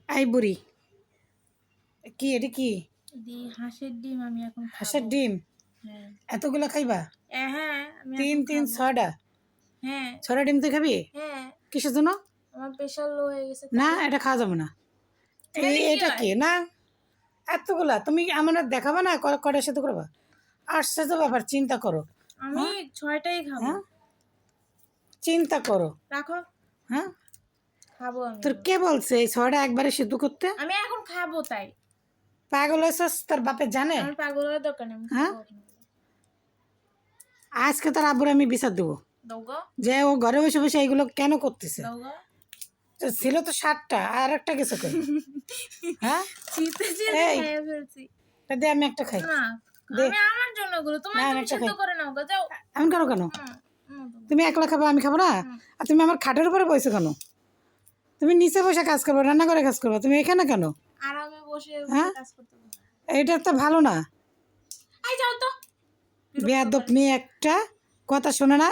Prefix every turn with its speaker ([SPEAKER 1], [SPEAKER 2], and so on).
[SPEAKER 1] I বুড়ি কি এটা কি
[SPEAKER 2] হাঁসের ডিম আমি এখন খাবো।
[SPEAKER 1] হাঁসের ডিম?
[SPEAKER 2] হ্যাঁ
[SPEAKER 1] এতগুলো খাইবা?
[SPEAKER 2] হ্যাঁ আমি
[SPEAKER 1] তিন
[SPEAKER 2] এখন
[SPEAKER 1] তিন
[SPEAKER 2] খাবো।
[SPEAKER 1] ছয়টা
[SPEAKER 2] হ্যাঁ
[SPEAKER 1] ছয়টা ডিম তুই খাবি?
[SPEAKER 2] হ্যাঁ
[SPEAKER 1] কিসের জন্য?
[SPEAKER 2] আমার প্রেশার লো হয়ে গেছে
[SPEAKER 1] না
[SPEAKER 2] তাই।
[SPEAKER 1] এটা খাওয়া যাবে না।
[SPEAKER 2] তাহলে কি
[SPEAKER 1] এটা
[SPEAKER 2] হয়?
[SPEAKER 1] কি না এতগুলা তুমি আমার দেখাবা না কটার সাথে করবা? আশ্চর্য ব্যাপার, চিন্তা করো।
[SPEAKER 2] আমি 6টাই খাবো।
[SPEAKER 1] হ্যাঁ চিন্তা করো।
[SPEAKER 2] রাখো,
[SPEAKER 1] হ্যাঁ
[SPEAKER 2] খাবো আমি।
[SPEAKER 1] তোর কে বলছে এই ছয়টা একবারে সিদ্ধ করতে?
[SPEAKER 2] আমি এখন খাবো তাই।
[SPEAKER 1] পাগল হয়েছিস? তোর বাপে জানে?
[SPEAKER 2] আমার পাগল হওয়ার দরকার নেই, আমি
[SPEAKER 1] হ্যাঁ
[SPEAKER 2] খাবো এখন।
[SPEAKER 1] আজকে তোর আব্বুর আমি বিচার দেবো
[SPEAKER 2] দাও গো,
[SPEAKER 1] যে ও ঘরে বসে বসে এইগুলো কেন করতেছে।
[SPEAKER 2] দাও গো।
[SPEAKER 1] তো ছিল তো 7টা, আর একটা গেছে কই? হ্যাঁ
[SPEAKER 2] চিতে চিতে
[SPEAKER 1] এই
[SPEAKER 2] খেয়ে ফেলছি।
[SPEAKER 1] তা দে আমি একটা খাই।
[SPEAKER 2] না
[SPEAKER 1] দে।
[SPEAKER 2] আমি আমার জন্য গুলো তোমার
[SPEAKER 1] না, আমি
[SPEAKER 2] তুমি
[SPEAKER 1] একটা
[SPEAKER 2] সিদ্ধ
[SPEAKER 1] খাই।
[SPEAKER 2] করে নাও গো, যাও।
[SPEAKER 1] আমি কেন কেন?
[SPEAKER 2] দাও।
[SPEAKER 1] তুমি একলা খাবো, আমি খাবো না? আর তুমি আমার খাটের উপরে বসে কেন? তুমি নিচে বসে কাজ করবো, রান্না করে কাজ করবো, তুমি এখানে কেন?
[SPEAKER 2] আরামে বসে
[SPEAKER 1] হ্যাঁ?
[SPEAKER 2] কাজ করতে পারো।
[SPEAKER 1] এটা তো ভালো না।
[SPEAKER 2] আই যাও তো।
[SPEAKER 1] বেয়াদব মেয়ে একটা, কথা শোনে না।